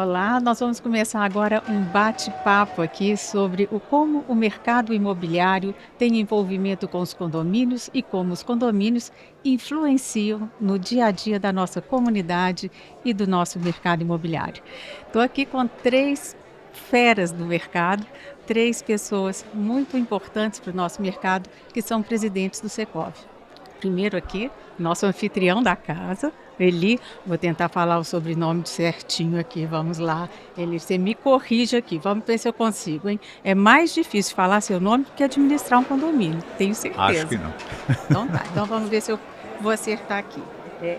Olá, nós vamos começar agora um bate-papo aqui sobre como o mercado imobiliário tem envolvimento com os condomínios e como os condomínios influenciam no dia a dia da nossa comunidade e do nosso mercado imobiliário. Estou aqui com três feras do mercado, três pessoas muito importantes para o nosso mercado que são presidentes do Secov. Primeiro aqui, nosso anfitrião da casa, Eli, vou tentar falar o sobrenome certinho aqui, vamos lá. Eli, você me corrige aqui, vamos ver se eu consigo, hein? É mais difícil falar seu nome do que administrar um condomínio, tenho Acho que certeza. não. Então tá, então vamos ver se eu vou acertar aqui. É,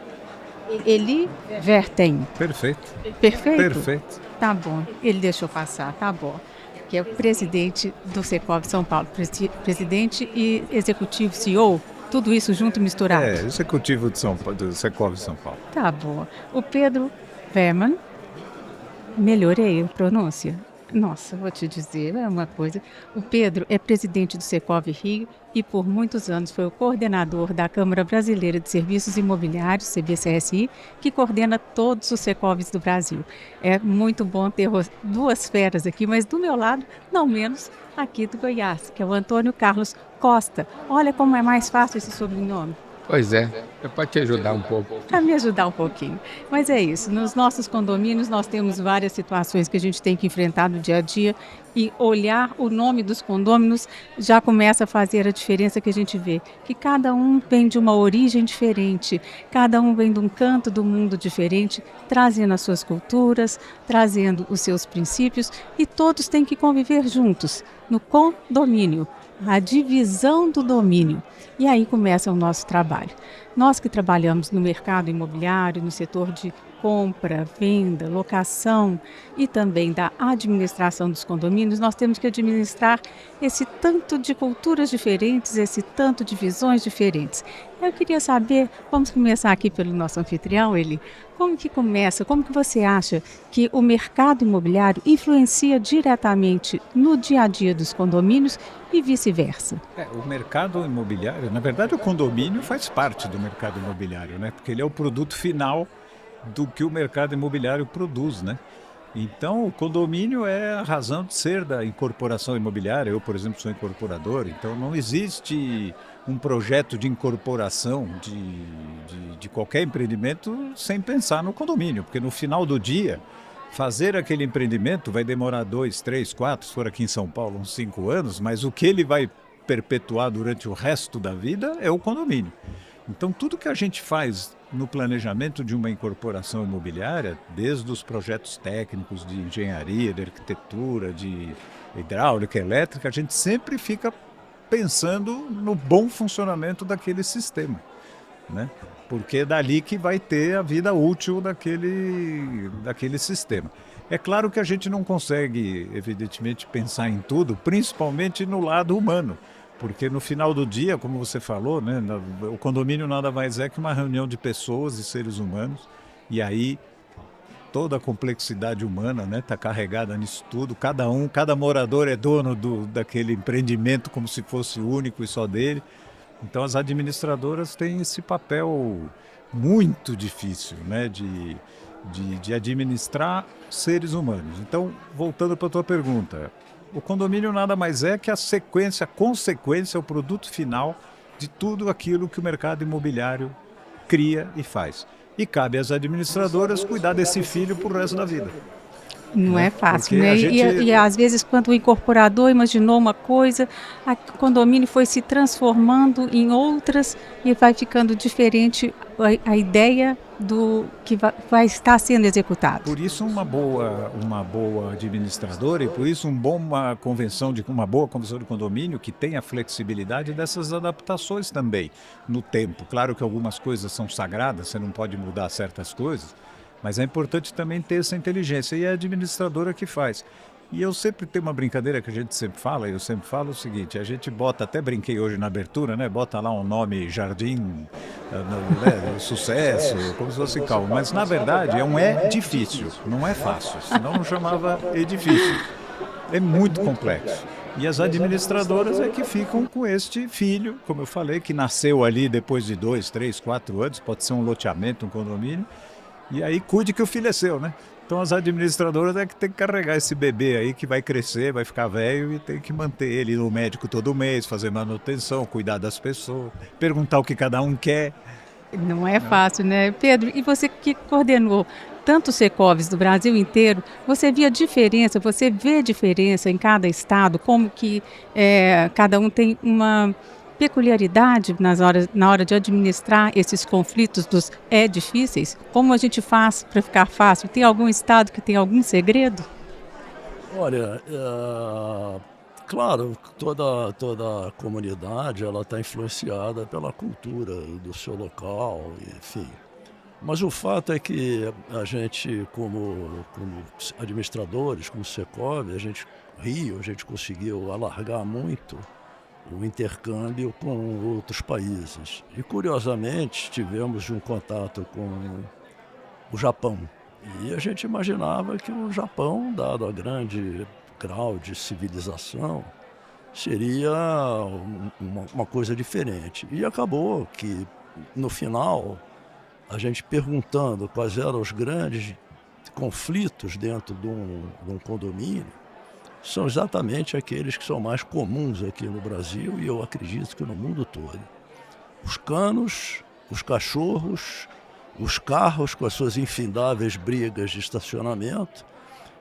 Eli Vertem, Perfeito, perfeito? perfeito. Tá bom, ele deixou passar, tá bom. Que é o presidente do Secov São Paulo, presidente e executivo CEO, tudo isso junto e misturado. É, executivo de São Paulo, do Secov São Paulo. Tá bom. O Pedro Verman, melhorei a pronúncia? Nossa, vou te dizer, é uma coisa. O Pedro é presidente do Secov Rio e por muitos anos foi o coordenador da Câmara Brasileira de Serviços Imobiliários, CBCSI, que coordena todos os Secovs do Brasil. É muito bom ter duas feras aqui, mas do meu lado, não menos, aqui do Goiás, que é o Antônio Carlos Costa. Olha como é mais fácil esse sobrenome. Pois é, pode te ajudar um pouco. Para me ajudar um pouquinho. Mas é isso, nos nossos condomínios nós temos várias situações que a gente tem que enfrentar no dia a dia e olhar o nome dos condôminos já começa a fazer a diferença que a gente vê, que cada um vem de uma origem diferente, cada um vem de um canto do mundo diferente, trazendo as suas culturas, trazendo os seus princípios e todos têm que conviver juntos no condomínio, a divisão do domínio. E aí começa o nosso trabalho. Nós que trabalhamos no mercado imobiliário, no setor de compra, venda, locação e também da administração dos condomínios, nós temos que administrar esse tanto de culturas diferentes, esse tanto de visões diferentes. Eu queria saber, vamos começar aqui pelo nosso anfitrião, ele, como que começa, como que você acha que o mercado imobiliário influencia diretamente no dia a dia dos condomínios e vice-versa? O mercado imobiliário, na verdade, o condomínio faz parte do mercado imobiliário, né? Porque ele é o produto final do que o mercado imobiliário produz, né? Então, o condomínio é a razão de ser da incorporação imobiliária. Eu, por exemplo, sou incorporador, então não existe um projeto de incorporação de qualquer empreendimento sem pensar no condomínio, porque no final do dia, fazer aquele empreendimento vai demorar 2, 3, 4, se for aqui em São Paulo, uns 5 anos, mas o que ele vai perpetuar durante o resto da vida é o condomínio. Então, tudo que a gente faz no planejamento de uma incorporação imobiliária, desde os projetos técnicos de engenharia, de arquitetura, de hidráulica, elétrica, a gente sempre fica pensando no bom funcionamento daquele sistema, né? Porque é dali que vai ter a vida útil daquele sistema. É claro que a gente não consegue, evidentemente, pensar em tudo, principalmente no lado humano. Porque no final do dia, como você falou, né, o condomínio nada mais é que uma reunião de pessoas e seres humanos. E aí toda a complexidade humana, né, está carregada nisso tudo. Cada morador é dono daquele empreendimento como se fosse único e só dele. Então as administradoras têm esse papel muito difícil, né, de administrar seres humanos. Então, voltando para a tua pergunta, o condomínio nada mais é que a consequência, o produto final de tudo aquilo que o mercado imobiliário cria e faz. E cabe às administradoras cuidar desse filho por resto da vida. Não é Né? fácil, Porque né? a gente... E às vezes, quando o incorporador imaginou uma coisa, o condomínio foi se transformando em outras e vai ficando diferente a ideia do que vai estar sendo executado. Por isso uma boa administradora e por isso uma boa convenção de condomínio que tenha flexibilidade dessas adaptações também no tempo. Claro que algumas coisas são sagradas, você não pode mudar certas coisas, mas é importante também ter essa inteligência e é a administradora que faz. E eu sempre tenho uma brincadeira que a gente sempre fala, e eu sempre falo o seguinte, a gente bota, até brinquei hoje na abertura, né? Bota lá um nome Jardim, né? Sucesso, como se fosse calmo. Mas na verdade é difícil, não é fácil, senão não chamava edifício. É muito complexo. E as administradoras é que ficam com este filho, como eu falei, que nasceu ali depois de 2, 3, 4 anos, pode ser um loteamento, um condomínio, e aí cuide que o filho é seu, né? Então as administradoras é que tem que carregar esse bebê aí que vai crescer, vai ficar velho e tem que manter ele no médico todo mês, fazer manutenção, cuidar das pessoas, perguntar o que cada um quer. Não é fácil, né? Pedro, e você que coordenou tantos Secovis do Brasil inteiro, você vê diferença em cada estado, como que cada um tem uma peculiaridade na hora de administrar esses conflitos dos difíceis? Como a gente faz para ficar fácil? Tem algum estado que tem algum segredo? Olha, claro, toda comunidade ela está influenciada pela cultura do seu local, enfim. Mas o fato é que a gente, como administradores, como Secov, a gente conseguiu alargar muito o intercâmbio com outros países. E, curiosamente, tivemos um contato com o Japão. E a gente imaginava que o Japão, dado a grande grau de civilização, seria uma coisa diferente. E acabou que, no final, a gente perguntando quais eram os grandes conflitos dentro de um condomínio, são exatamente aqueles que são mais comuns aqui no Brasil e eu acredito que no mundo todo. Os canos, os cachorros, os carros com as suas infindáveis brigas de estacionamento.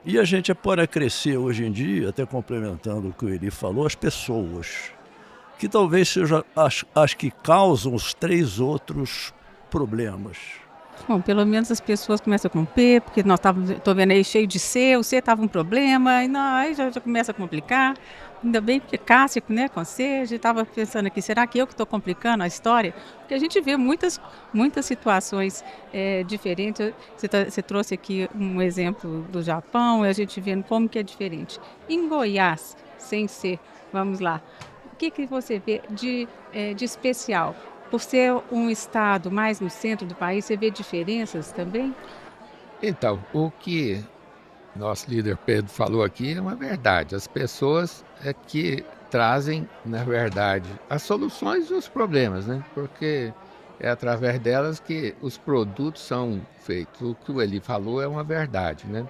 E a gente pode crescer hoje em dia, até complementando o que o Eli falou, as pessoas, que talvez sejam as que causam os 3 outros problemas. Bom, pelo menos as pessoas começam com P, porque estou vendo aí cheio de C, o C estava um problema, e não, aí já começa a complicar. Ainda bem que Cássia, né, com C, a gente estava pensando aqui, será que eu que estou complicando a história? Porque a gente vê muitas situações diferentes. Você trouxe aqui um exemplo do Japão, e a gente vendo como que é diferente. Em Goiás, sem C, vamos lá, o que você vê de especial? Por ser um estado mais no centro do país, você vê diferenças também? Então, o que nosso líder Pedro falou aqui é uma verdade. As pessoas é que trazem, na verdade, as soluções dos problemas, né? Porque é através delas que os produtos são feitos. O que o Eli falou é uma verdade, né?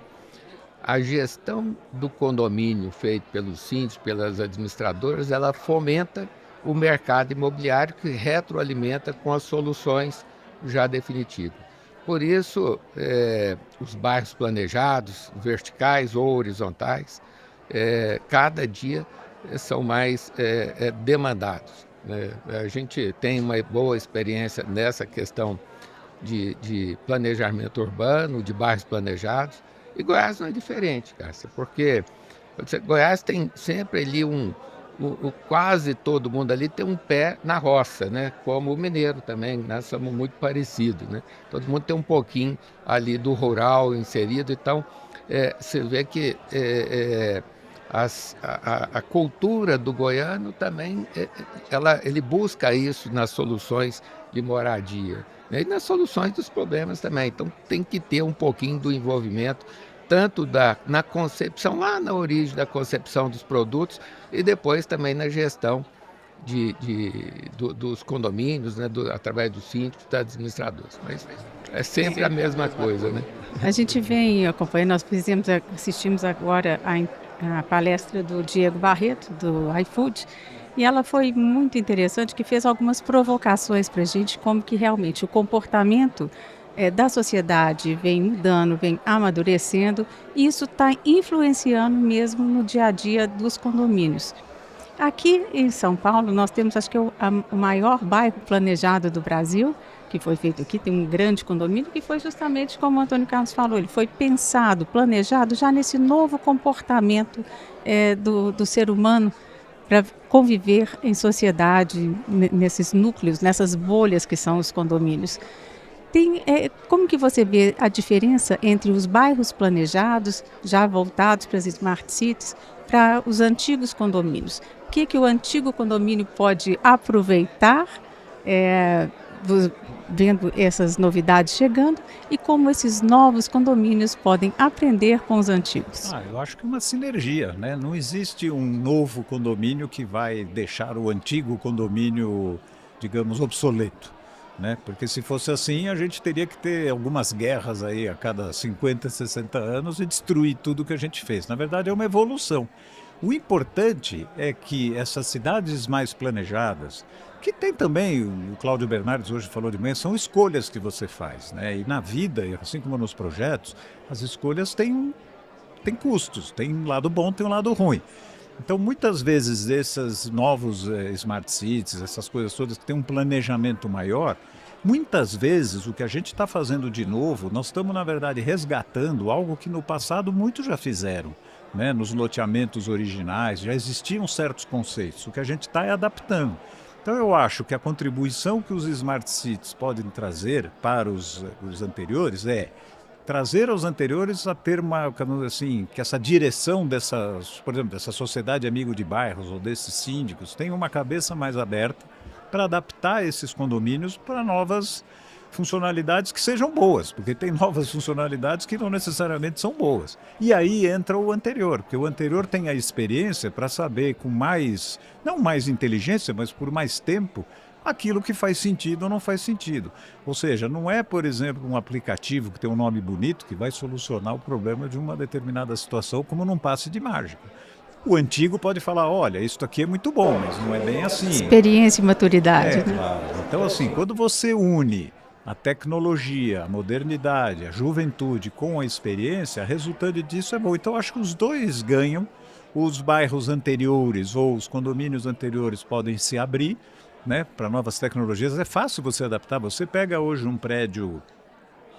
A gestão do condomínio feito pelos síndicos, pelas administradoras, ela fomenta o mercado imobiliário que retroalimenta com as soluções já definitivas. Por isso, os bairros planejados, verticais ou horizontais, cada dia são mais demandados, né? A gente tem uma boa experiência nessa questão de planejamento urbano, de bairros planejados, e Goiás não é diferente, Cássia, porque Goiás tem sempre ali quase todo mundo ali tem um pé na roça, né? Como o mineiro também, nós somos muito parecidos, né? Todo mundo tem um pouquinho ali do rural inserido, então você vê que a cultura do goiano também, ele busca isso nas soluções de moradia, né? E nas soluções dos problemas também, então tem que ter um pouquinho do envolvimento tanto na concepção, lá na origem da concepção dos produtos e depois também na gestão dos condomínios, né, através dos síndicos, das administradoras. Mas é sempre a mesma coisa, né? A gente vem acompanhando, nós assistimos agora a palestra do Diego Barreto, do iFood, e ela foi muito interessante, que fez algumas provocações para a gente, como que realmente o comportamento da sociedade vem mudando, vem amadurecendo, e isso está influenciando mesmo no dia a dia dos condomínios. Aqui em São Paulo, nós temos, acho que o maior bairro planejado do Brasil, que foi feito aqui, tem um grande condomínio, que foi justamente como o Antônio Carlos falou, ele foi pensado, planejado já nesse novo comportamento do ser humano para conviver em sociedade, nesses núcleos, nessas bolhas que são os condomínios. Como que você vê a diferença entre os bairros planejados, já voltados para as Smart Cities, para os antigos condomínios? O que o antigo condomínio pode aproveitar, vendo essas novidades chegando, e como esses novos condomínios podem aprender com os antigos? Eu acho que é uma sinergia, né? Não existe um novo condomínio que vai deixar o antigo condomínio, digamos, obsoleto. né? Porque se fosse assim, a gente teria que ter algumas guerras aí a cada 50, 60 anos e destruir tudo que a gente fez. Na verdade, é uma evolução. O importante é que essas cidades mais planejadas, que tem também, o Cláudio Bernardes hoje falou de manhã, são escolhas que você faz, né? E na vida, assim como nos projetos, as escolhas têm custos, tem um lado bom, tem um lado ruim. Então, muitas vezes, esses novos smart cities, essas coisas todas que têm um planejamento maior, muitas vezes o que a gente está fazendo de novo, nós estamos, na verdade, resgatando algo que no passado muitos já fizeram, né? Nos loteamentos originais, já existiam certos conceitos. O que a gente está é adaptando. Então, eu acho que a contribuição que os smart cities podem trazer para os anteriores é trazer aos anteriores a ter uma, assim, que essa direção dessas, por exemplo, dessa sociedade amigo de bairros ou desses síndicos tenha uma cabeça mais aberta para adaptar esses condomínios para novas funcionalidades que sejam boas, porque tem novas funcionalidades que não necessariamente são boas. E aí entra o anterior, porque o anterior tem a experiência para saber com mais, não mais inteligência, mas por mais tempo, aquilo que faz sentido ou não faz sentido. Ou seja, não é, por exemplo, um aplicativo que tem um nome bonito que vai solucionar o problema de uma determinada situação como num passe de mágica. O antigo pode falar, olha, isso aqui é muito bom, mas não é bem assim. Experiência e maturidade, né? Claro. Então, assim, quando você une a tecnologia, a modernidade, a juventude com a experiência, a resultante disso é bom. Então, acho que os dois ganham. Os bairros anteriores ou os condomínios anteriores podem se abrir, né, para novas tecnologias. É fácil você adaptar. Você pega hoje um prédio,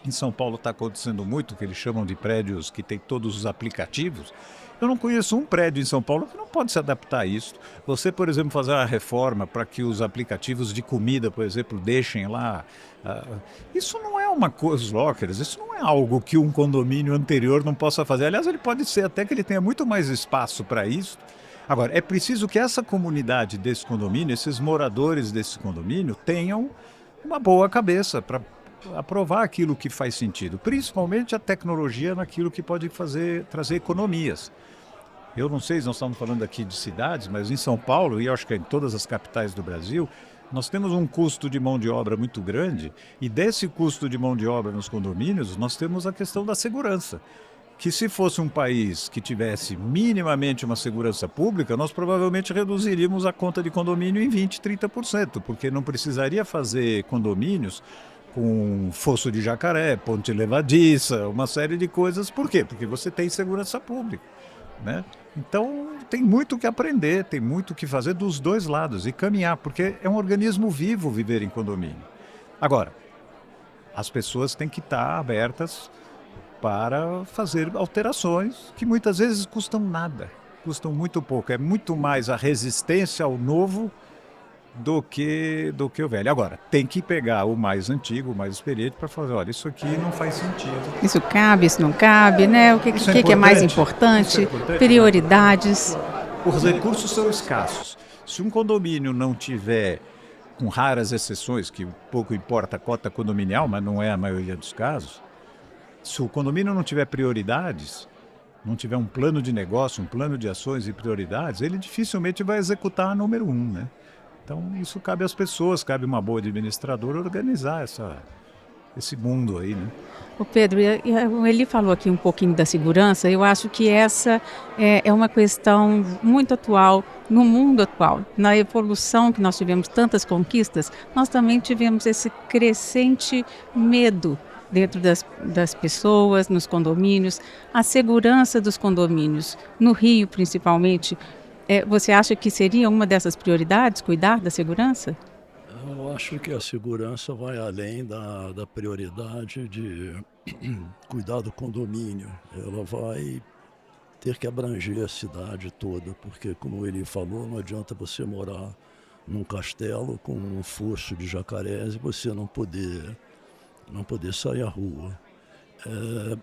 em São Paulo está acontecendo muito, que eles chamam de prédios que tem todos os aplicativos. Eu não conheço um prédio em São Paulo que não pode se adaptar a isso. Você, por exemplo, fazer uma reforma para que os aplicativos de comida, por exemplo, deixem lá. Isso não é uma coisa, os lockers, isso não é algo que um condomínio anterior não possa fazer. Aliás, ele pode ser até que ele tenha muito mais espaço para isso. Agora, é preciso que essa comunidade desse condomínio, esses moradores desse condomínio, tenham uma boa cabeça para aprovar aquilo que faz sentido, principalmente a tecnologia naquilo que pode trazer economias. Eu não sei se nós estamos falando aqui de cidades, mas em São Paulo, e eu acho que em todas as capitais do Brasil, nós temos um custo de mão de obra muito grande, e desse custo de mão de obra nos condomínios, nós temos a questão da segurança. Que se fosse um país que tivesse minimamente uma segurança pública, nós provavelmente reduziríamos a conta de condomínio em 20%, 30%, porque não precisaria fazer condomínios com fosso de jacaré, ponte levadiça, uma série de coisas. Por quê? Porque você tem segurança pública, né? Então tem muito que aprender, tem muito que fazer dos dois lados e caminhar, porque é um organismo vivo viver em condomínio. Agora, as pessoas têm que estar abertas para fazer alterações que muitas vezes custam nada, custam muito pouco. É muito mais a resistência ao novo do que o velho. Agora, tem que pegar o mais antigo, o mais experiente para fazer, olha, isso aqui não faz sentido. Isso cabe, isso não cabe, né? O que é mais importante, prioridades. Os recursos são escassos. Se um condomínio não tiver, com raras exceções, que pouco importa a cota condominial, mas não é a maioria dos casos, se o condomínio não tiver prioridades, não tiver um plano de negócio, um plano de ações e prioridades, ele dificilmente vai executar a número 1, né? Então, isso cabe às pessoas, cabe uma boa administradora organizar esse mundo aí, né? O Pedro, ele falou aqui um pouquinho da segurança. Eu acho que essa é uma questão muito atual no mundo atual. Na evolução que nós tivemos tantas conquistas, nós também tivemos esse crescente medo dentro das pessoas, nos condomínios, a segurança dos condomínios, no Rio principalmente. Você acha que seria uma dessas prioridades, cuidar da segurança? Eu acho que a segurança vai além da prioridade de cuidar do condomínio. Ela vai ter que abranger a cidade toda, porque, como ele falou, não adianta você morar num castelo com um fosso de jacarés e você não poder sair à rua.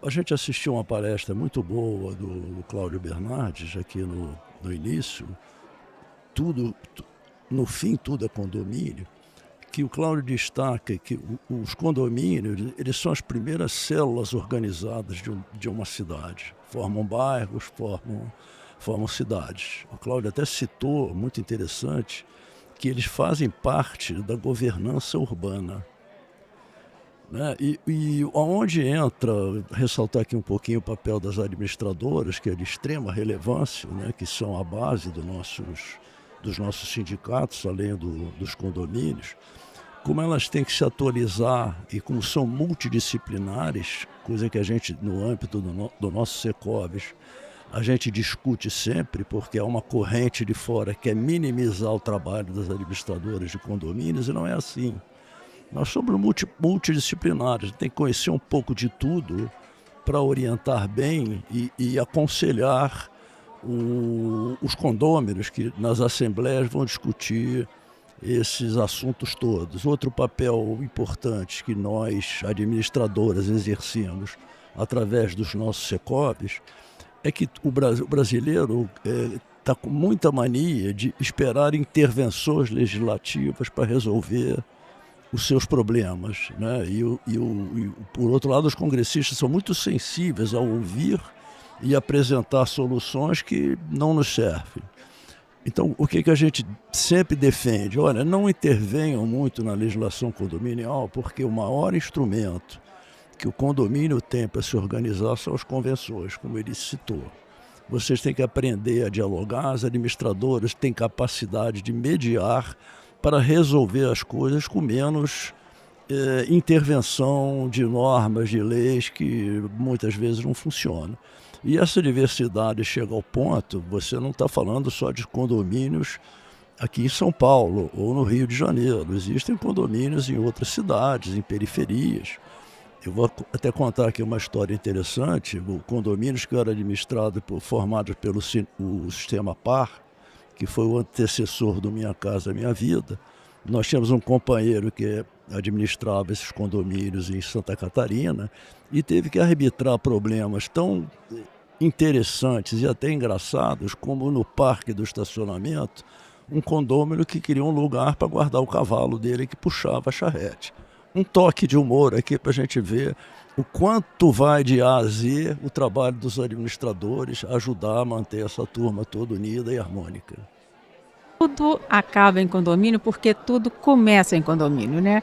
A gente assistiu uma palestra muito boa do Cláudio Bernardes aqui no início, no fim tudo é condomínio, que o Cláudio destaca que os condomínios, eles são as primeiras células organizadas de uma cidade, formam bairros, formam cidades. O Cláudio até citou, muito interessante, que eles fazem parte da governança urbana. né? E onde entra, ressaltar aqui um pouquinho o papel das administradoras, que é de extrema relevância, né? Que são a base dos nossos sindicatos, além dos condomínios, como elas têm que se atualizar e como são multidisciplinares, coisa que a gente, no âmbito do nosso Secovs, a gente discute sempre, porque é uma corrente de fora que quer minimizar o trabalho das administradoras de condomínios, e não é assim. Nós somos multidisciplinares, tem que conhecer um pouco de tudo para orientar bem e aconselhar os condôminos que nas assembleias vão discutir esses assuntos todos. Outro papel importante que nós, administradoras, exercemos através dos nossos Secovs é que o brasileiro está com muita mania de esperar intervenções legislativas para resolver os seus problemas, né? Por outro lado, os congressistas são muito sensíveis ao ouvir e apresentar soluções que não nos servem. Então, o que a gente sempre defende? Olha, não intervenham muito na legislação condominial, porque o maior instrumento que o condomínio tem para se organizar são as convenções, como ele citou. Vocês têm que aprender a dialogar, as administradoras têm capacidade de mediar para resolver as coisas com menos intervenção de normas, de leis que muitas vezes não funcionam. E essa diversidade chega ao ponto, você não está falando só de condomínios aqui em São Paulo ou no Rio de Janeiro. Existem condomínios em outras cidades, em periferias. Eu vou até contar aqui uma história interessante. O condomínios que era administrado, formado pelo o Sistema Par, que foi o antecessor do Minha Casa Minha Vida, nós tínhamos um companheiro que administrava esses condomínios em Santa Catarina e teve que arbitrar problemas tão interessantes e até engraçados como no parque do estacionamento, um condômino que queria um lugar para guardar o cavalo dele que puxava a charrete. Um toque de humor aqui para a gente ver o quanto vai de A a Z o trabalho dos administradores ajudar a manter essa turma toda unida e harmônica. Tudo acaba em condomínio porque tudo começa em condomínio, né?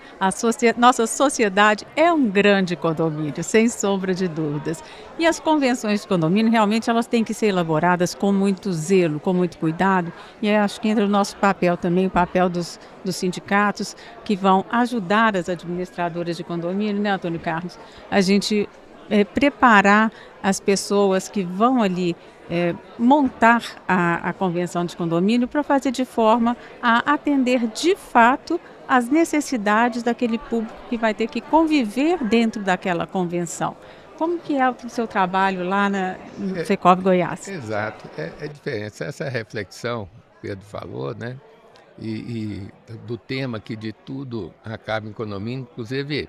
Nossa sociedade é um grande condomínio, sem sombra de dúvidas. E as convenções de condomínio, realmente, elas têm que ser elaboradas com muito zelo, com muito cuidado. E eu acho que entra o nosso papel também, o papel dos sindicatos, que vão ajudar as administradoras de condomínio, né, Antônio Carlos? A gente preparar as pessoas que vão ali montar a convenção de condomínio para fazer de forma a atender de fato as necessidades daquele público que vai ter que conviver dentro daquela convenção. Como que é o seu trabalho lá no Secov Goiás? Exato, é diferente. Essa reflexão que o Pedro falou, né? E do tema que de tudo acaba em condomínio, inclusive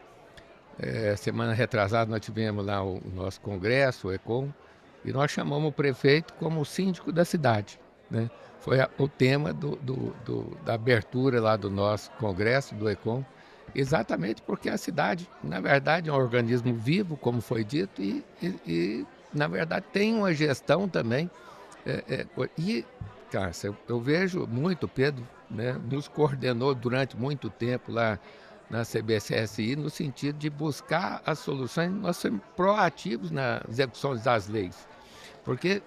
semana retrasada nós tivemos lá o nosso congresso, o ECOM, e nós chamamos o prefeito como o síndico da cidade, né? Foi o tema da abertura lá do nosso congresso, do ECOM, exatamente porque a cidade, na verdade, é um organismo vivo, como foi dito, e na verdade, tem uma gestão também. Cássia, eu vejo muito, Pedro, né, nos coordenou durante muito tempo lá na CBCSI, no sentido de buscar as soluções, nós somos proativos na execução das leis. Porque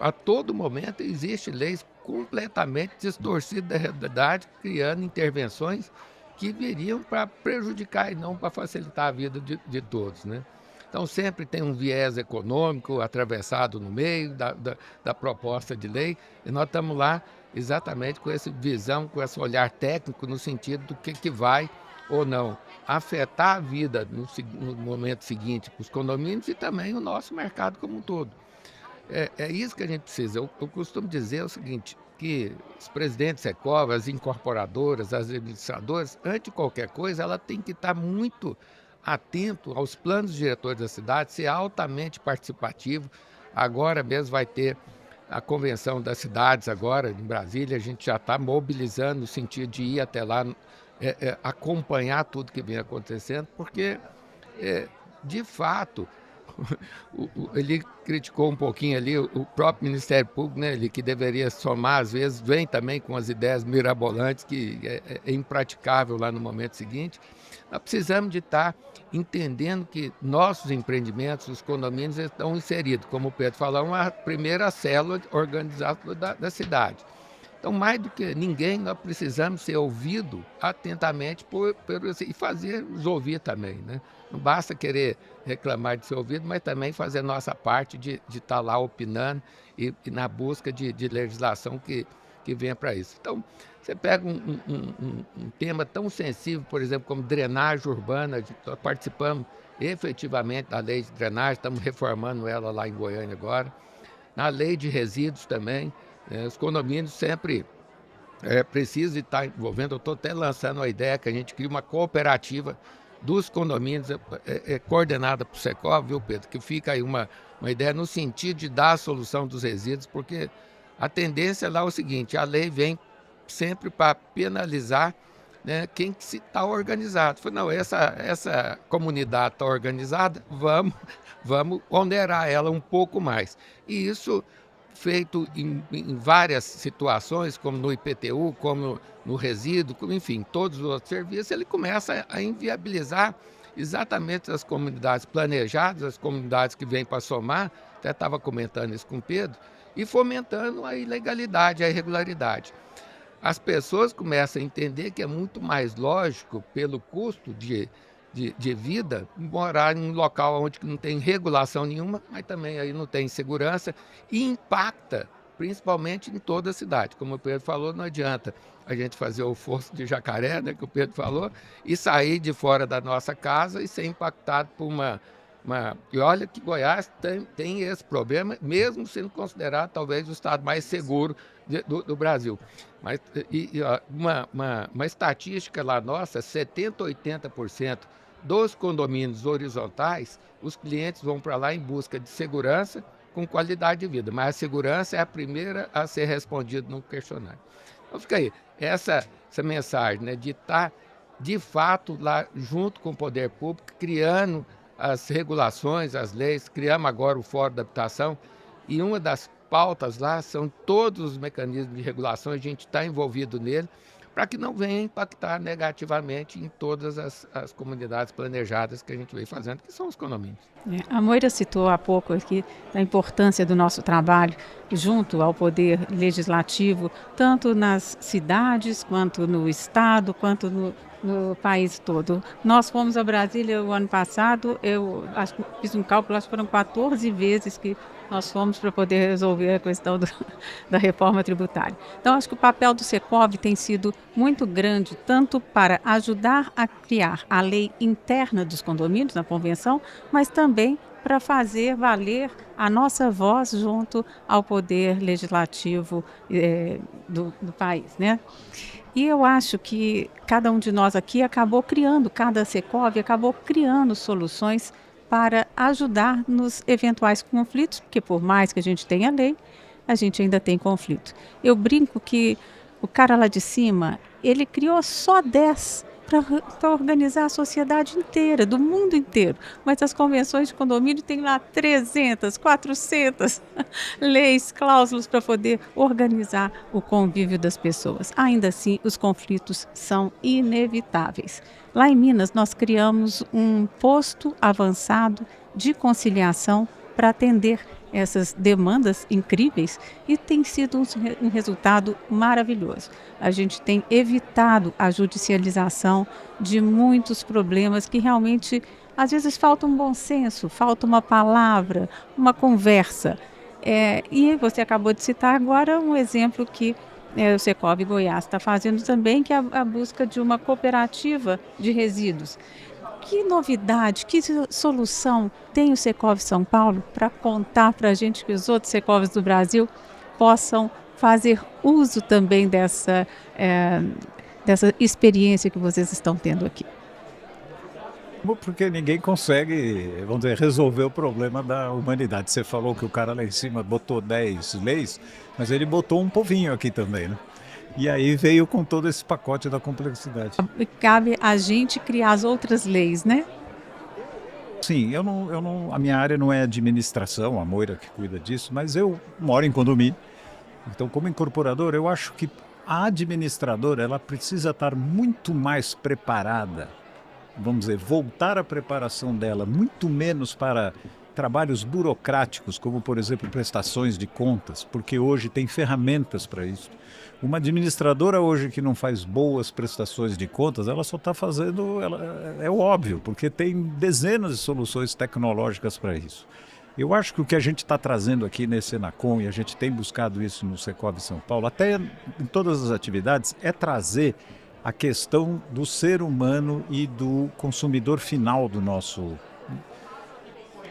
a todo momento existem leis completamente distorcidas da realidade, criando intervenções que viriam para prejudicar e não para facilitar a vida de todos, né? Então sempre tem um viés econômico atravessado no meio da proposta de lei, e nós estamos lá exatamente com essa visão, com esse olhar técnico no sentido do que vai ou não afetar a vida no momento seguinte para os condomínios e também o nosso mercado como um todo. É isso que a gente precisa. Eu costumo dizer o seguinte, que os presidentes Secov, as incorporadoras, as administradoras, antes de qualquer coisa, ela tem que estar muito atento aos planos diretores da cidade, ser altamente participativo. Agora mesmo vai ter a convenção das cidades agora em Brasília, a gente já está mobilizando no sentido de ir até lá, acompanhar tudo que vem acontecendo, porque, de fato, ele criticou um pouquinho ali o próprio Ministério Público, né, ele que deveria somar, às vezes, vem também com as ideias mirabolantes, que é impraticável lá no momento seguinte. Nós precisamos de estar entendendo que nossos empreendimentos, os condomínios, estão inseridos, como o Pedro falou, uma primeira célula organizada da cidade. Então, mais do que ninguém, nós precisamos ser ouvidos atentamente e fazer-nos ouvir também, né? Não basta querer reclamar de ser ouvido, mas também fazer nossa parte de estar lá opinando e na busca de legislação que venha para isso. Então, você pega um tema tão sensível, por exemplo, como drenagem urbana, nós participamos efetivamente da lei de drenagem, estamos reformando ela lá em Goiânia agora, na lei de resíduos também. Os condomínios sempre precisam estar envolvendo. Eu estou até lançando a ideia que a gente crie uma cooperativa dos condomínios, coordenada por Secov, viu, Pedro? Que fica aí uma ideia no sentido de dar a solução dos resíduos, porque a tendência lá é o seguinte: a lei vem sempre para penalizar, né, quem que está organizado. Falei, não, essa comunidade está organizada, vamos onerar ela um pouco mais. E isso feito em várias situações, como no IPTU, como no resíduo, enfim, todos os outros serviços, ele começa a inviabilizar exatamente as comunidades planejadas, as comunidades que vêm para somar, até estava comentando isso com o Pedro, e fomentando a ilegalidade, a irregularidade. As pessoas começam a entender que é muito mais lógico, pelo custo de vida, morar em um local onde não tem regulação nenhuma, mas também aí não tem segurança e impacta principalmente em toda a cidade. Como o Pedro falou, não adianta a gente fazer o Fosso de Jacaré, né, que o Pedro falou, e sair de fora da nossa casa e ser impactado por E olha que Goiás tem esse problema, mesmo sendo considerado talvez o estado mais seguro do Brasil. Mas uma estatística lá nossa, 70%, 80% dos condomínios horizontais, os clientes vão para lá em busca de segurança com qualidade de vida, mas a segurança é a primeira a ser respondida no questionário. Então fica aí, essa mensagem, né, de estar de fato lá junto com o poder público, criando as regulações, as leis. Criamos agora o Fórum da Habitação e uma das pautas lá são todos os mecanismos de regulação, a gente está envolvido nele, para que não venha impactar negativamente em todas as comunidades planejadas que a gente vem fazendo, que são os condomínios. A Moira citou há pouco aqui a importância do nosso trabalho junto ao Poder Legislativo, tanto nas cidades, quanto no Estado, quanto no país todo. Nós fomos a Brasília o ano passado, eu fiz um cálculo, acho que foram 14 vezes que nós fomos para poder resolver a questão da reforma tributária. Então, acho que o papel do Secov tem sido muito grande, tanto para ajudar a criar a lei interna dos condomínios, na convenção, mas também para fazer valer a nossa voz junto ao poder legislativo do país, né? E eu acho que cada um de nós aqui cada Secov acabou criando soluções para ajudar nos eventuais conflitos, porque por mais que a gente tenha lei, a gente ainda tem conflito. Eu brinco que o cara lá de cima, ele criou só 10 para organizar a sociedade inteira, do mundo inteiro. Mas as convenções de condomínio têm lá 300, 400 leis, cláusulas para poder organizar o convívio das pessoas. Ainda assim, os conflitos são inevitáveis. Lá em Minas, nós criamos um posto avançado de conciliação para atender essas demandas incríveis e tem sido um resultado maravilhoso. A gente tem evitado a judicialização de muitos problemas que realmente, às vezes, falta um bom senso, falta uma palavra, uma conversa. E você acabou de citar agora um exemplo que o Secov Goiás está fazendo também, que é a busca de uma cooperativa de resíduos. Que novidade, que solução tem o Secov São Paulo para contar para a gente que os outros Secovs do Brasil possam fazer uso também dessa experiência que vocês estão tendo aqui? Porque ninguém consegue, vamos dizer, resolver o problema da humanidade. Você falou que o cara lá em cima botou 10 leis, mas ele botou um povinho aqui também, né? E aí veio com todo esse pacote da complexidade. Cabe a gente criar as outras leis, né? assim, a minha área não é administração, a Moira que cuida disso, mas eu moro em condomínio. Então, como incorporador, eu acho que a administradora ela precisa estar muito mais preparada, vamos dizer, voltar a preparação dela muito menos para trabalhos burocráticos, como, por exemplo, prestações de contas, porque hoje tem ferramentas para isso. Uma administradora hoje que não faz boas prestações de contas, ela só está fazendo, é o óbvio, porque tem dezenas de soluções tecnológicas para isso. Eu acho que o que a gente está trazendo aqui nesse Senacom, e a gente tem buscado isso no Secov São Paulo, até em todas as atividades, é trazer a questão do ser humano e do consumidor final do nosso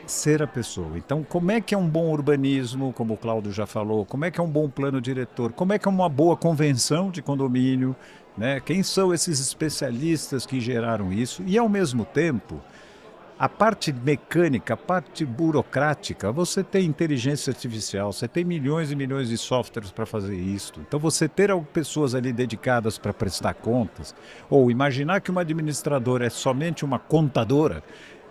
ser a pessoa. Então, como é que é um bom urbanismo, como o Cláudio já falou, como é que é um bom plano diretor, como é que é uma boa convenção de condomínio, né? Quem são esses especialistas que geraram isso? E, ao mesmo tempo, a parte mecânica, a parte burocrática, você tem inteligência artificial, você tem milhões e milhões de softwares para fazer isso. Então, você ter pessoas ali dedicadas para prestar contas, ou imaginar que uma administradora é somente uma contadora,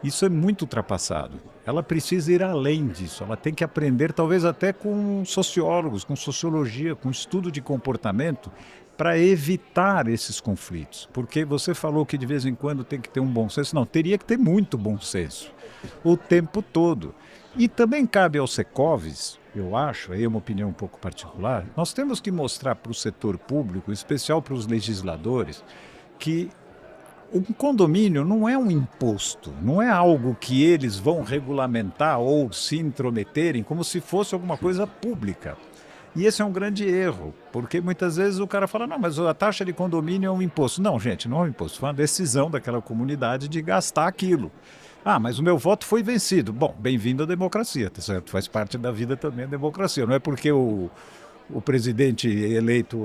isso é muito ultrapassado. Ela precisa ir além disso, ela tem que aprender talvez até com sociólogos, com sociologia, com estudo de comportamento, para evitar esses conflitos. Porque você falou que de vez em quando tem que ter um bom senso. Não, teria que ter muito bom senso, o tempo todo. E também cabe aos Secovs, eu acho, aí é uma opinião um pouco particular, nós temos que mostrar para o setor público, em especial para os legisladores, que um condomínio não é um imposto, não é algo que eles vão regulamentar ou se intrometerem como se fosse alguma coisa pública. E esse é um grande erro, porque muitas vezes o cara fala, não, mas a taxa de condomínio é um imposto. Não, gente, não é um imposto, foi uma decisão daquela comunidade de gastar aquilo. Ah, mas o meu voto foi vencido. Bom, bem-vindo à democracia, tá certo? Faz parte da vida também a democracia. Não é porque o presidente eleito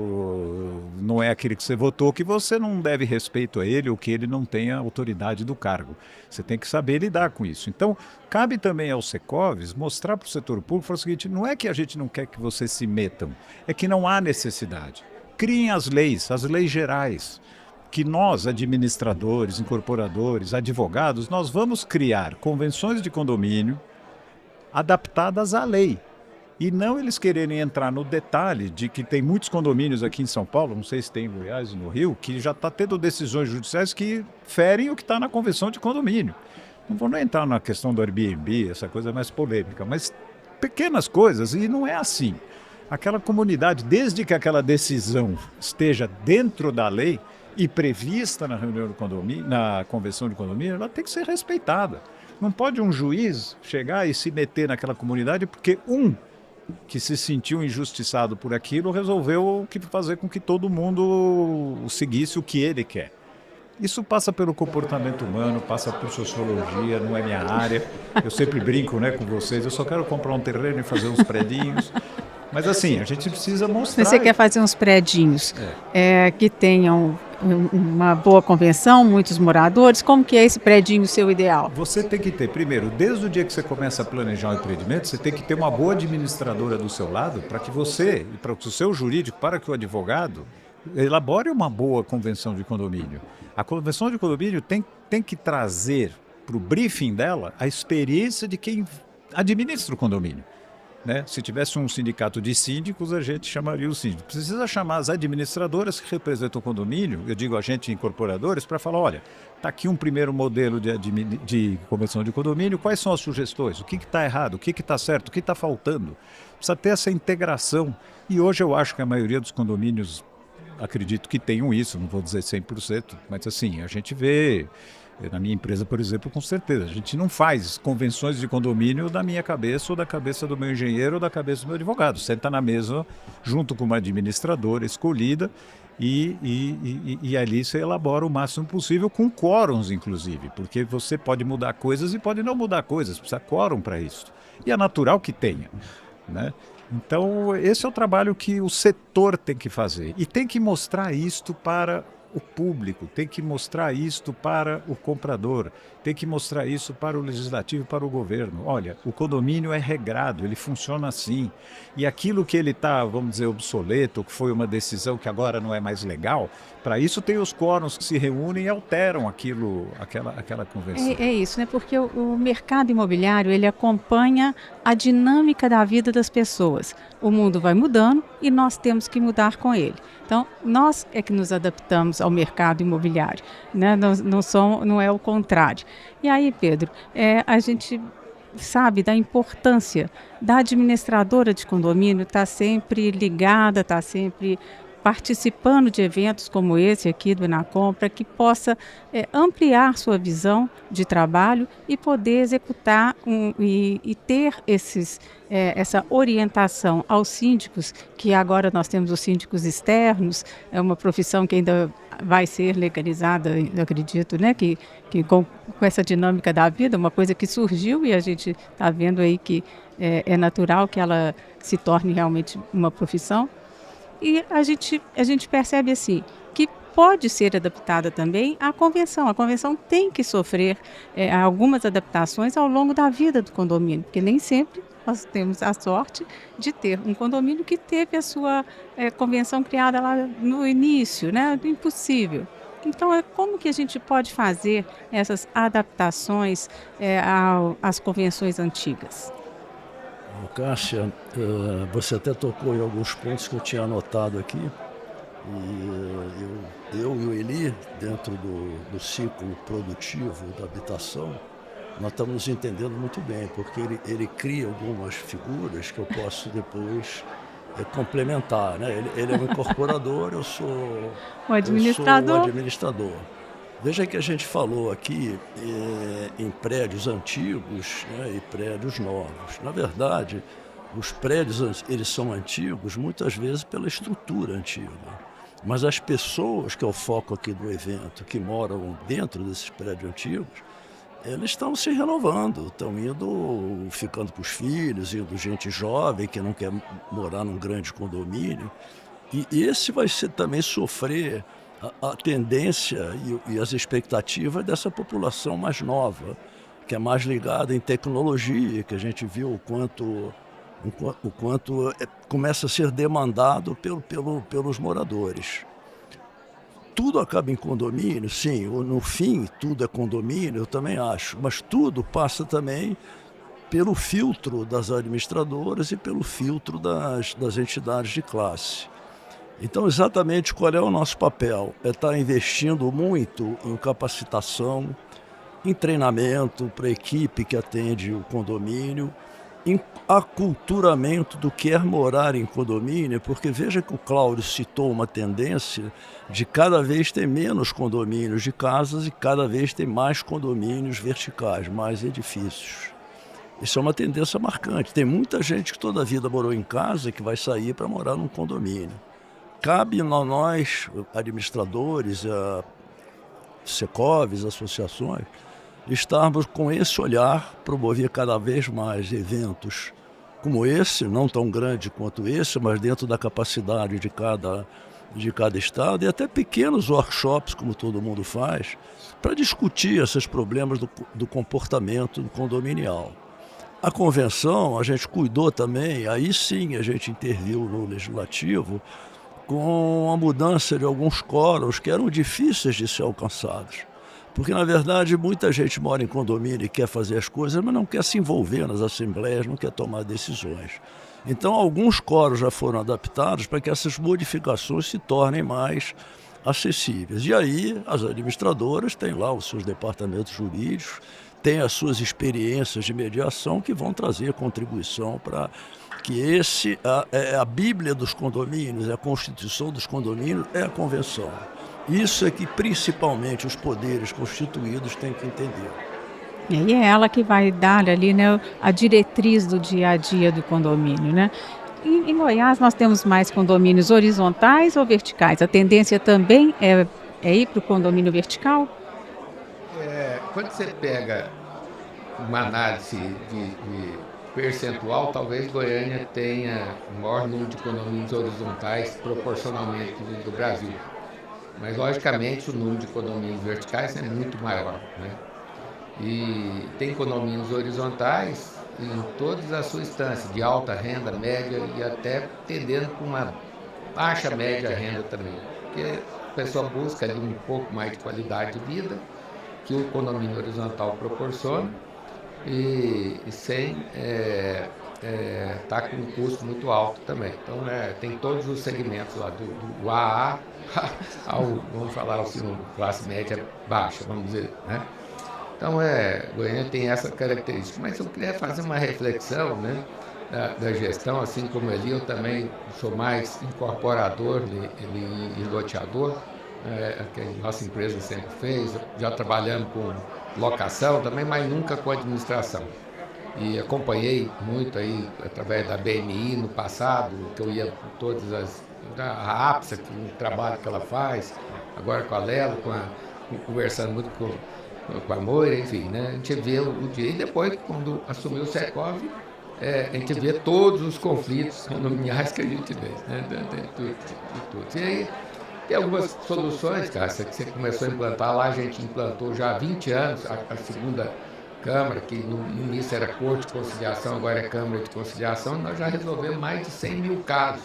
não é aquele que você votou, que você não deve respeito a ele ou que ele não tenha autoridade do cargo. Você tem que saber lidar com isso. Então, cabe também aos Secovs mostrar para o setor público o seguinte, não é que a gente não quer que vocês se metam, é que não há necessidade. Criem as leis gerais, que nós, administradores, incorporadores, advogados, nós vamos criar convenções de condomínio adaptadas à lei. E não eles quererem entrar no detalhe de que tem muitos condomínios aqui em São Paulo, não sei se tem em Goiás e no Rio, que já está tendo decisões judiciais que ferem o que está na convenção de condomínio. Não vou nem entrar na questão do Airbnb, essa coisa mais polêmica, mas pequenas coisas, e não é assim. Aquela comunidade, desde que aquela decisão esteja dentro da lei e prevista na reunião do condomínio, na convenção de condomínio, ela tem que ser respeitada. Não pode um juiz chegar e se meter naquela comunidade porque que se sentiu injustiçado por aquilo, resolveu fazer com que todo mundo seguisse o que ele quer. Isso passa pelo comportamento humano, passa por sociologia, não é minha área. Eu sempre brinco, né, com vocês, eu só quero comprar um terreno e fazer uns predinhos. Mas assim, a gente precisa mostrar... Você quer fazer uns predinhos que tenham uma boa convenção, muitos moradores, como que é esse predinho seu ideal? Você tem que ter, primeiro, desde o dia que você começa a planejar um empreendimento, você tem que ter uma boa administradora do seu lado para que você, e para o seu jurídico, para que o advogado elabore uma boa convenção de condomínio. A convenção de condomínio tem que trazer para o briefing dela a experiência de quem administra o condomínio. Né? Se tivesse um sindicato de síndicos, a gente chamaria o síndico. Precisa chamar as administradoras que representam o condomínio, eu digo agentes incorporadores, para falar, olha, está aqui um primeiro modelo de convenção de condomínio, quais são as sugestões, o que está errado, o que está certo, o que está faltando. Precisa ter essa integração. E hoje eu acho que a maioria dos condomínios, acredito que tenham isso, não vou dizer 100%, mas assim, a gente vê... Na minha empresa, por exemplo, com certeza. A gente não faz convenções de condomínio da minha cabeça ou da cabeça do meu engenheiro ou da cabeça do meu advogado. Senta na mesa junto com uma administradora escolhida e ali você elabora o máximo possível com quórums, inclusive. Porque você pode mudar coisas e pode não mudar coisas. Precisa quórum para isso. E é natural que tenha, né? Então, esse é o trabalho que o setor tem que fazer. E tem que mostrar isto para o público, tem que mostrar isto para o comprador, tem que mostrar isso para o legislativo, para o governo. Olha, o condomínio é regrado, ele funciona assim. E aquilo que ele está, vamos dizer, obsoleto, que foi uma decisão que agora não é mais legal, para isso tem os quóruns que se reúnem e alteram aquela convenção. É isso, né? Porque o mercado imobiliário, ele acompanha a dinâmica da vida das pessoas. O mundo vai mudando e nós temos que mudar com ele. Então, nós é que nos adaptamos ao mercado imobiliário, né? Não é o contrário. E aí, Pedro, a gente sabe da importância da administradora de condomínio estar sempre ligada, estar sempre participando de eventos como esse aqui do Enacom, para que possa ampliar sua visão de trabalho e poder executar e ter essa orientação aos síndicos, que agora nós temos os síndicos externos, é uma profissão que ainda vai ser legalizada, eu acredito, né? Que com essa dinâmica da vida, uma coisa que surgiu e a gente está vendo aí que é natural que ela se torne realmente uma profissão. E a gente percebe assim que pode ser adaptada também à convenção. A convenção tem que sofrer algumas adaptações ao longo da vida do condomínio, porque nem sempre nós temos a sorte de ter um condomínio que teve a sua convenção criada lá no início, né? Impossível. Então, como que a gente pode fazer essas adaptações às convenções antigas? Cássia, você até tocou em alguns pontos que eu tinha anotado aqui. E eu e o Eli, dentro do ciclo produtivo da habitação, nós estamos nos entendendo muito bem, porque ele cria algumas figuras que eu posso depois complementar, né? Ele é um incorporador, eu sou O o administrador? administrador. Veja que a gente falou aqui em prédios antigos, né, e prédios novos. Na verdade, os prédios eles são antigos muitas vezes pela estrutura antiga. Mas as pessoas, que é o foco aqui do evento, que moram dentro desses prédios antigos, eles estão se renovando, estão ficando com os filhos, indo gente jovem que não quer morar num grande condomínio. E esse vai também sofrer a tendência e as expectativas dessa população mais nova, que é mais ligada em tecnologia, que a gente viu o quanto começa a ser demandado pelos moradores. Tudo acaba em condomínio, sim, no fim tudo é condomínio, eu também acho, mas tudo passa também pelo filtro das administradoras e pelo filtro das entidades de classe. Então, exatamente qual é o nosso papel? É estar investindo muito em capacitação, em treinamento para a equipe que atende o condomínio, em aculturamento do que é morar em condomínio, porque veja que o Cláudio citou uma tendência de cada vez ter menos condomínios de casas e cada vez ter mais condomínios verticais, mais edifícios. Isso é uma tendência marcante. Tem muita gente que toda a vida morou em casa que vai sair para morar num condomínio. Cabe a nós, administradores, Secovs, associações, estarmos com esse olhar, promover cada vez mais eventos como esse, não tão grande quanto esse, mas dentro da capacidade de cada estado, e até pequenos workshops, como todo mundo faz, para discutir esses problemas do comportamento condominial. A convenção, a gente cuidou também, aí sim a gente interviu no legislativo, com a mudança de alguns quóruns que eram difíceis de ser alcançados. Porque, na verdade, muita gente mora em condomínio e quer fazer as coisas, mas não quer se envolver nas assembleias, não quer tomar decisões. Então, alguns quóruns já foram adaptados para que essas modificações se tornem mais acessíveis. E aí, as administradoras têm lá os seus departamentos jurídicos, têm as suas experiências de mediação que vão trazer contribuição para que a Bíblia dos condomínios, a Constituição dos condomínios é a Convenção. Isso é que principalmente os poderes constituídos têm que entender. E aí é ela que vai dar ali, né, a diretriz do dia a dia do condomínio, né? Em Goiás nós temos mais condomínios horizontais ou verticais? A tendência também é ir para o condomínio vertical? Quando você pega uma análise de percentual, talvez Goiânia tenha o maior número de condomínios horizontais proporcionalmente do Brasil. Mas, logicamente, o número de condomínios verticais é muito maior, né? E tem condomínios horizontais em todas as suas instâncias, de alta renda, média e até tendendo para uma baixa média renda também. Porque a pessoa busca ali um pouco mais de qualidade de vida que o condomínio horizontal proporciona e sem tá com um custo muito alto também. Então, tem todos os segmentos lá, do AA ao, vamos falar assim, classe média baixa, vamos dizer, né? Então, Goiânia tem essa característica. Mas eu queria fazer uma reflexão, né, da gestão, assim como ele, eu também sou mais incorporador e loteador, que a nossa empresa sempre fez, já trabalhando com locação também, mas nunca com administração. E acompanhei muito aí, através da BMI no passado, que eu ia por todas a APSA, que o trabalho que ela faz, agora com a Lelo, conversando muito com a Moira, enfim, né? A gente vê o dia, e depois, quando assumiu o Secov, a gente vê todos os conflitos condominiais que a gente vê, né? De tudo. E aí, tem algumas soluções, cara, que você começou a implantar lá, a gente implantou já há 20 anos, a segunda Câmara, que no início era Corte de Conciliação, agora é Câmara de Conciliação, nós já resolvemos mais de 100 mil casos,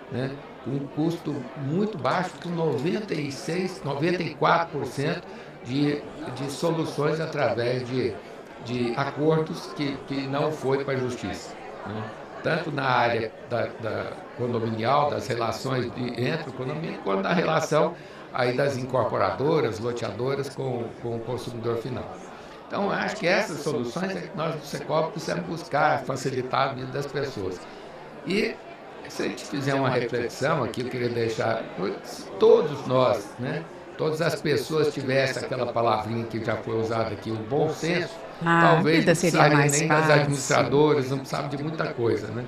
né? Com um custo muito baixo, com 96, 94% de soluções através de acordos que não foi para a Justiça, né? Tanto na área da condominial, das relações entre o condomínio, quanto na relação aí das incorporadoras, loteadoras com o consumidor final. Então, acho que essas soluções é que nós do Secov precisamos buscar facilitar a vida das pessoas. E se a gente fizer uma reflexão aqui, eu queria deixar, se todos nós, né, todas as pessoas tivessem aquela palavrinha que já foi usada aqui, o bom senso, talvez não precisaria nem das administradoras, não precisava de muita coisa, né?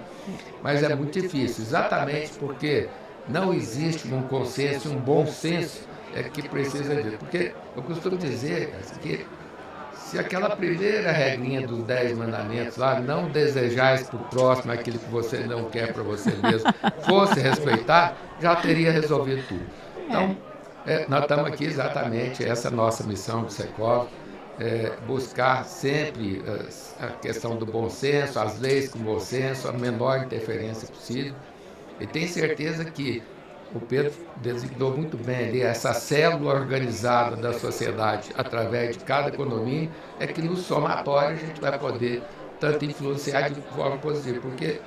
Mas é muito difícil, exatamente porque não existe um consenso, um bom senso que precisa disso. Porque eu costumo dizer que se aquela primeira regrinha dos 10 mandamentos lá, não desejais para o próximo aquilo que você não quer para você mesmo, fosse respeitar, já teria resolvido tudo. Então, nós estamos aqui exatamente, essa nossa missão do Secov, buscar sempre a questão do bom senso, as leis com bom senso, a menor interferência possível. E tenho certeza que o Pedro designou muito bem ali, essa célula organizada da sociedade através de cada condomínio, que no somatório a gente vai poder tanto influenciar de forma positiva, porque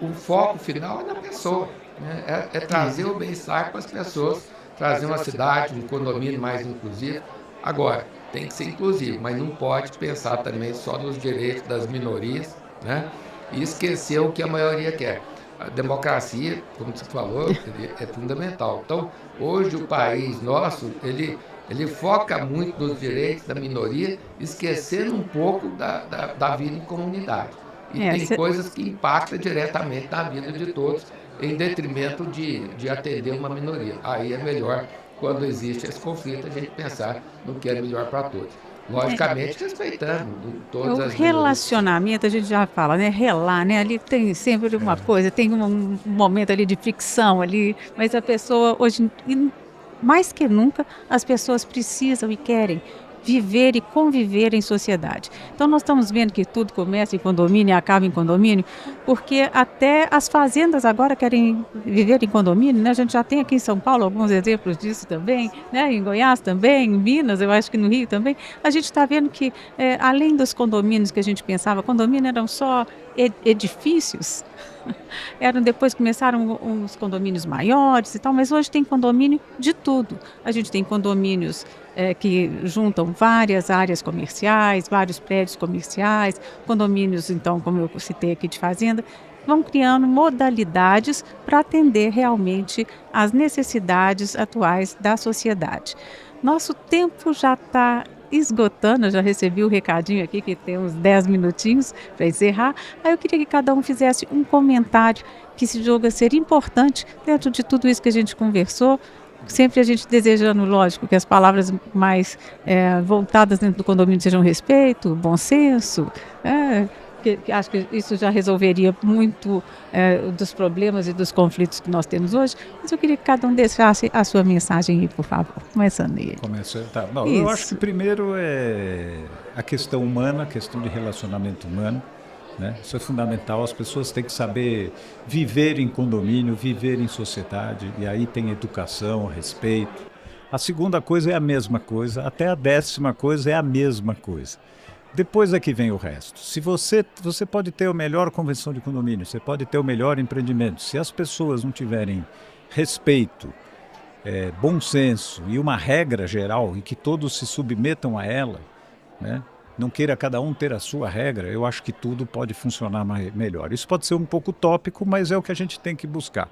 o foco final é na pessoa, né? É trazer o bem-estar para as pessoas, trazer uma cidade, um condomínio mais inclusivo. Agora, tem que ser inclusivo, mas não pode pensar também só nos direitos das minorias, né? E esquecer o que a maioria quer. A democracia, como você falou, é fundamental. Então, hoje o país nosso, ele foca muito nos direitos da minoria, esquecendo um pouco da vida em comunidade. E tem coisas que impactam diretamente na vida de todos, em detrimento de atender uma minoria. Aí é melhor, quando existe esse conflito, a gente pensar no que é melhor para todos. Logicamente, respeitando todas as relacionamento, a gente já fala, né? Relar, né? Ali tem sempre uma coisa, tem um momento ali de fricção ali, mas a pessoa, hoje, mais que nunca, as pessoas precisam e querem viver e conviver em sociedade. Então, nós estamos vendo que tudo começa em condomínio e acaba em condomínio, porque até as fazendas agora querem viver em condomínio, né? A gente já tem aqui em São Paulo alguns exemplos disso também, né? Em Goiás também, em Minas, eu acho que no Rio também. A gente está vendo que, além dos condomínios que a gente pensava, condomínio eram só edifícios, depois começaram os condomínios maiores e tal, mas hoje tem condomínio de tudo. A gente tem condomínios que juntam várias áreas comerciais, vários prédios comerciais, condomínios, então, como eu citei aqui de fazenda, vão criando modalidades para atender realmente às necessidades atuais da sociedade. Nosso tempo já está esgotando, eu já recebi o recadinho aqui que tem uns 10 minutinhos para encerrar. Aí eu queria que cada um fizesse um comentário que se julga ser importante dentro de tudo isso que a gente conversou, sempre a gente desejando, lógico, que as palavras mais voltadas dentro do condomínio sejam respeito, bom senso, que acho que isso já resolveria muito dos problemas e dos conflitos que nós temos hoje, mas eu queria que cada um deixasse a sua mensagem aí, por favor, começando aí. Começa, tá. Bom, Isso. eu acho que primeiro é a questão humana, a questão de relacionamento humano, né? Isso é fundamental. As pessoas têm que saber viver em condomínio, viver em sociedade, e aí tem educação, respeito. A segunda coisa é a mesma coisa, até a 10ª coisa é a mesma coisa. Depois é que vem o resto. Se você pode ter a melhor convenção de condomínio, você pode ter o melhor empreendimento. Se as pessoas não tiverem respeito, bom senso e uma regra geral e que todos se submetam a ela, né? Não queira cada um ter a sua regra, eu acho que tudo pode funcionar melhor. Isso pode ser um pouco utópico, mas é o que a gente tem que buscar.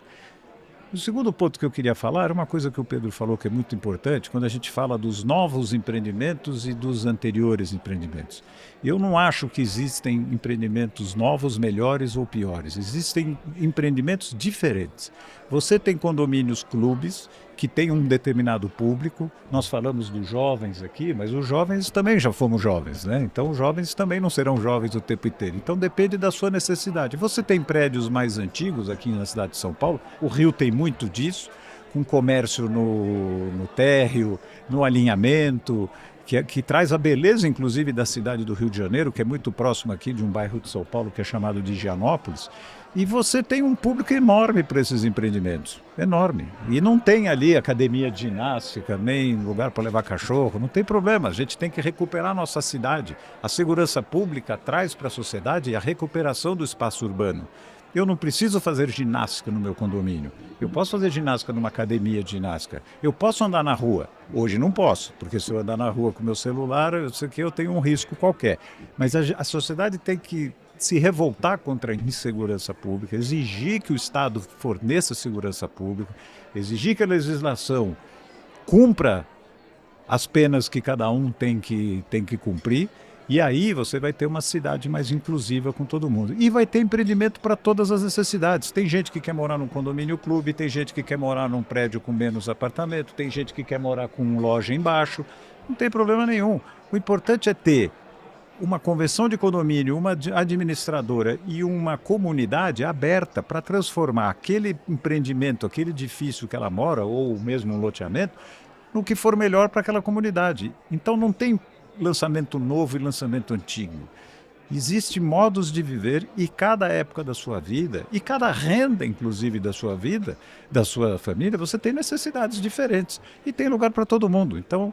O segundo ponto que eu queria falar é uma coisa que o Pedro falou que é muito importante, quando a gente fala dos novos empreendimentos e dos anteriores empreendimentos. Eu não acho que existem empreendimentos novos melhores ou piores. Existem empreendimentos diferentes. Você tem condomínios clubes que têm um determinado público. Nós falamos dos jovens aqui, mas os jovens também já fomos jovens, né? Então os jovens também não serão jovens o tempo inteiro. Então depende da sua necessidade. Você tem prédios mais antigos aqui na cidade de São Paulo, o Rio tem muito disso, com comércio no térreo, no alinhamento, que traz a beleza, inclusive, da cidade do Rio de Janeiro, que é muito próximo aqui de um bairro de São Paulo que é chamado de Higienópolis. E você tem um público enorme para esses empreendimentos, enorme. E não tem ali academia de ginástica, nem lugar para levar cachorro, não tem problema. A gente tem que recuperar a nossa cidade. A segurança pública traz para a sociedade a recuperação do espaço urbano. Eu não preciso fazer ginástica no meu condomínio. Eu posso fazer ginástica numa academia de ginástica. Eu posso andar na rua. Hoje não posso, porque se eu andar na rua com meu celular, eu sei que eu tenho um risco qualquer. Mas a sociedade tem que se revoltar contra a insegurança pública, exigir que o Estado forneça segurança pública, exigir que a legislação cumpra as penas que cada um tem que cumprir. E aí você vai ter uma cidade mais inclusiva com todo mundo. E vai ter empreendimento para todas as necessidades. Tem gente que quer morar num condomínio clube, tem gente que quer morar num prédio com menos apartamento, tem gente que quer morar com loja embaixo. Não tem problema nenhum. O importante é ter uma convenção de condomínio, uma administradora e uma comunidade aberta para transformar aquele empreendimento, aquele edifício que ela mora, ou mesmo um loteamento, no que for melhor para aquela comunidade. Então não tem lançamento novo e lançamento antigo. Existem modos de viver e cada época da sua vida, e cada renda, inclusive, da sua vida, da sua família, você tem necessidades diferentes e tem lugar para todo mundo. Então,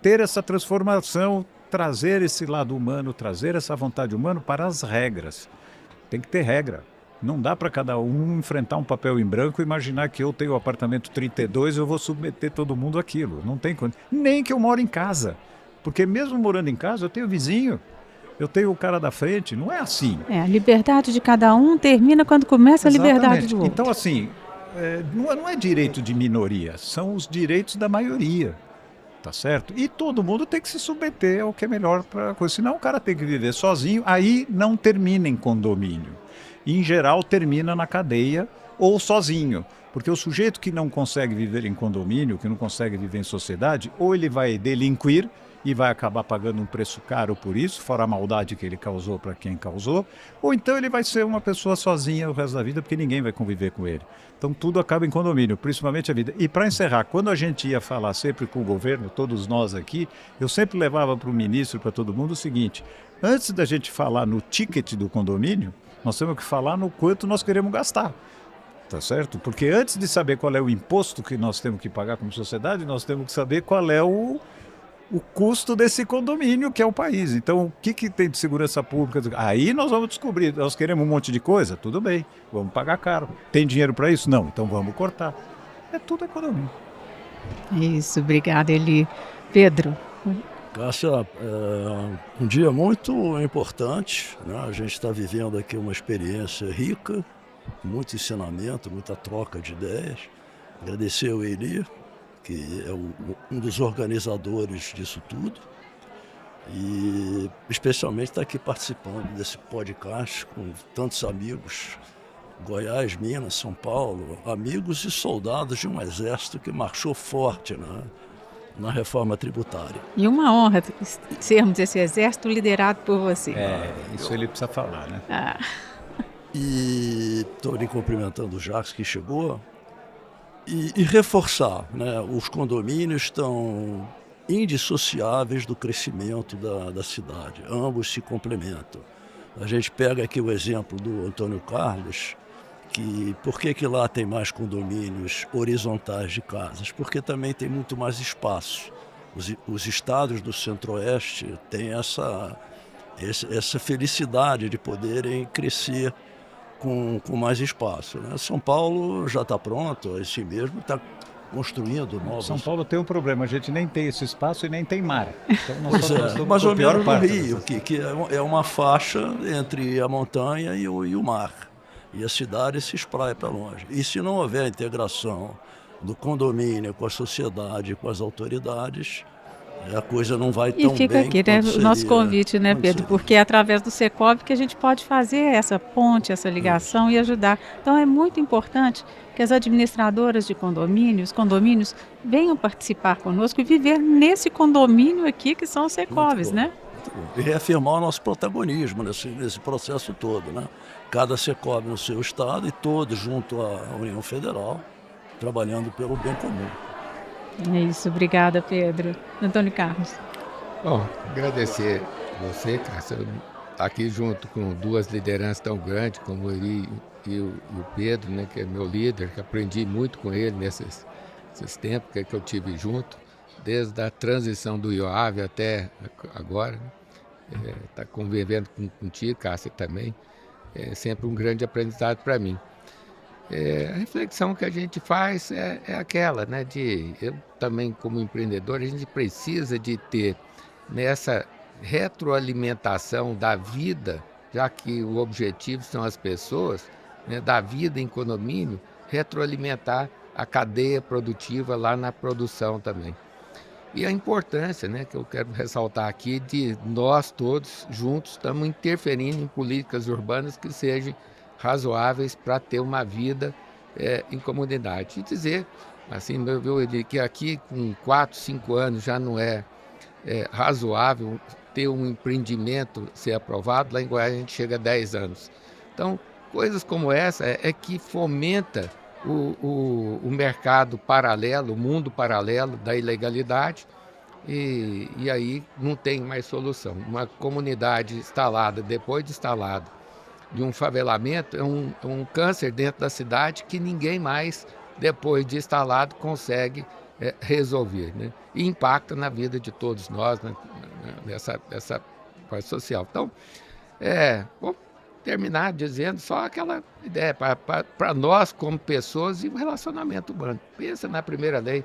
ter essa transformação, trazer esse lado humano, trazer essa vontade humana para as regras. Tem que ter regra. Não dá para cada um enfrentar um papel em branco e imaginar que eu tenho o apartamento 32 e eu vou submeter todo mundo àquilo. Não tem condição. Nem que eu moro em casa. Porque mesmo morando em casa, eu tenho vizinho, eu tenho o cara da frente, não é assim. A liberdade de cada um termina quando começa a liberdade do outro. Então, assim, não é direito de minoria, são os direitos da maioria, tá certo? E todo mundo tem que se submeter ao que é melhor para a coisa, senão o cara tem que viver sozinho, aí não termina em condomínio. Em geral, termina na cadeia ou sozinho. Porque o sujeito que não consegue viver em condomínio, que não consegue viver em sociedade, ou ele vai delinquir e vai acabar pagando um preço caro por isso, fora a maldade que ele causou para quem causou, ou então ele vai ser uma pessoa sozinha o resto da vida, porque ninguém vai conviver com ele. Então tudo acaba em condomínio, principalmente a vida. E para encerrar, quando a gente ia falar sempre com o governo, todos nós aqui, eu sempre levava para o ministro, para todo mundo, o seguinte: antes da gente falar no ticket do condomínio, nós temos que falar no quanto nós queremos gastar. Tá certo? Porque antes de saber qual é o imposto que nós temos que pagar como sociedade, nós temos que saber qual é o custo desse condomínio, que é o país. Então, o que tem de segurança pública? Aí nós vamos descobrir. Nós queremos um monte de coisa? Tudo bem, vamos pagar caro. Tem dinheiro para isso? Não, então vamos cortar. É tudo economia. Isso, obrigada, Eli. Pedro? Cássia, um dia muito importante, né? A gente está vivendo aqui uma experiência rica, muito ensinamento, muita troca de ideias. Agradecer ao Eli, que é um dos organizadores disso tudo, e especialmente estar aqui participando desse podcast com tantos amigos, Goiás, Minas, São Paulo, amigos e soldados de um exército que marchou forte, né? na reforma tributária. E uma honra sermos esse exército liderado por você. Isso ele precisa falar, né? Ah, E estou lhe cumprimentando o Jacques que chegou. E reforçar, né? Os condomínios estão indissociáveis do crescimento da cidade. Ambos se complementam. A gente pega aqui o exemplo do Antônio Carlos, que por que lá tem mais condomínios horizontais de casas? Porque também tem muito mais espaço. Os estados do Centro-Oeste têm essa felicidade de poderem crescer com mais espaço, né? São Paulo já está pronto, assim mesmo, está construindo novos. São Paulo tem um problema, a gente nem tem esse espaço e nem tem mar. Então nós estamos Mais ou pior menos no parte Rio, que é uma faixa entre a montanha e o mar. E a cidade se espraia para longe. E se não houver integração do condomínio com a sociedade, com as autoridades, a coisa não vai tão bem. e fica aqui, né, o nosso convite, né, Pedro? Porque é através do Secov que a gente pode fazer essa ponte, essa ligação e ajudar. Então é muito importante que as administradoras de condomínios, venham participar conosco e viver nesse condomínio aqui que são os Secovs, né? E reafirmar o nosso protagonismo nesse processo todo, né? Cada Secov no seu estado e todos junto à União Federal, trabalhando pelo bem comum. É isso, obrigada, Pedro. Antônio Carlos. Bom, agradecer você, Cássia, aqui junto com duas lideranças tão grandes como o Eri e o Pedro, né, que é meu líder, que aprendi muito com ele nesses tempos que eu tive junto, desde a transição do IOAV até agora. Tá convivendo contigo, Cássia, também. É sempre um grande aprendizado para mim. A reflexão que a gente faz é aquela, né? Eu também, como empreendedor, a gente precisa de ter nessa retroalimentação da vida, já que o objetivo são as pessoas, né, da vida em condomínio, retroalimentar a cadeia produtiva lá na produção também. E a importância, né, que eu quero ressaltar aqui, de nós todos juntos estamos interferindo em políticas urbanas que sejam razoáveis para ter uma vida em comunidade. E dizer, assim, que aqui com 4, 5 anos já não é razoável ter um empreendimento ser aprovado, lá em Goiás a gente chega a 10 anos. Então, coisas como essa é que fomenta o mercado paralelo, o mundo paralelo da ilegalidade, e aí não tem mais solução. Uma comunidade instalada, depois de instalado, de um favelamento, é um câncer dentro da cidade que ninguém mais, depois de instalado, consegue resolver, né? E impacta na vida de todos nós, né? Nessa parte social. Então, vou terminar dizendo só aquela ideia para nós como pessoas e o relacionamento humano. Pensa na primeira lei,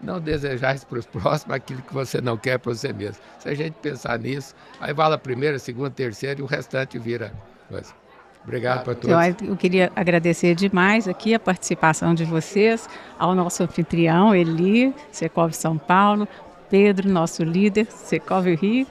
não desejais para os próximos aquilo que você não quer para você mesmo. Se a gente pensar nisso, aí vale a primeira, a segunda, a terceira e o restante vira coisa. Obrigado para todos. Eu queria agradecer demais aqui a participação de vocês, ao nosso anfitrião, Eli, Secov São Paulo, Pedro, nosso líder, Secov Rio.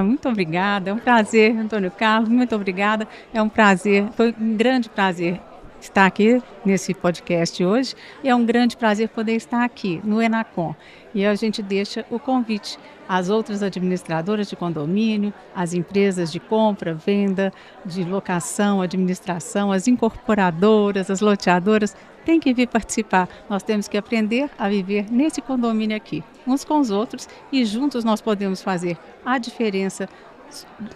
Muito obrigada, é um prazer, Antônio Carlos, muito obrigada, é um prazer, foi um grande prazer estar aqui nesse podcast hoje e é um grande prazer poder estar aqui no Enacom. E a gente deixa o convite às outras administradoras de condomínio, às empresas de compra, venda, de locação, administração, as incorporadoras, as loteadoras, tem que vir participar. Nós temos que aprender a viver nesse condomínio aqui, uns com os outros, e juntos nós podemos fazer a diferença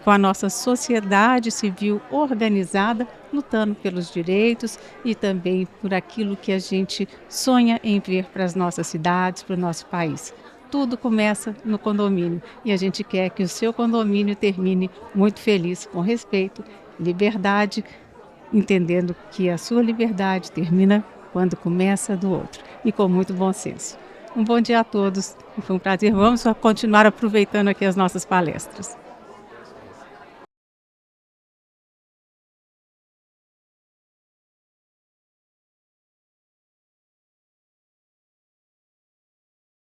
com a nossa sociedade civil organizada, lutando pelos direitos e também por aquilo que a gente sonha em ver para as nossas cidades, para o nosso país. Tudo começa no condomínio e a gente quer que o seu condomínio termine muito feliz, com respeito, liberdade, entendendo que a sua liberdade termina quando começa do outro e com muito bom senso. Um bom dia a todos, foi um prazer. Vamos continuar aproveitando aqui as nossas palestras.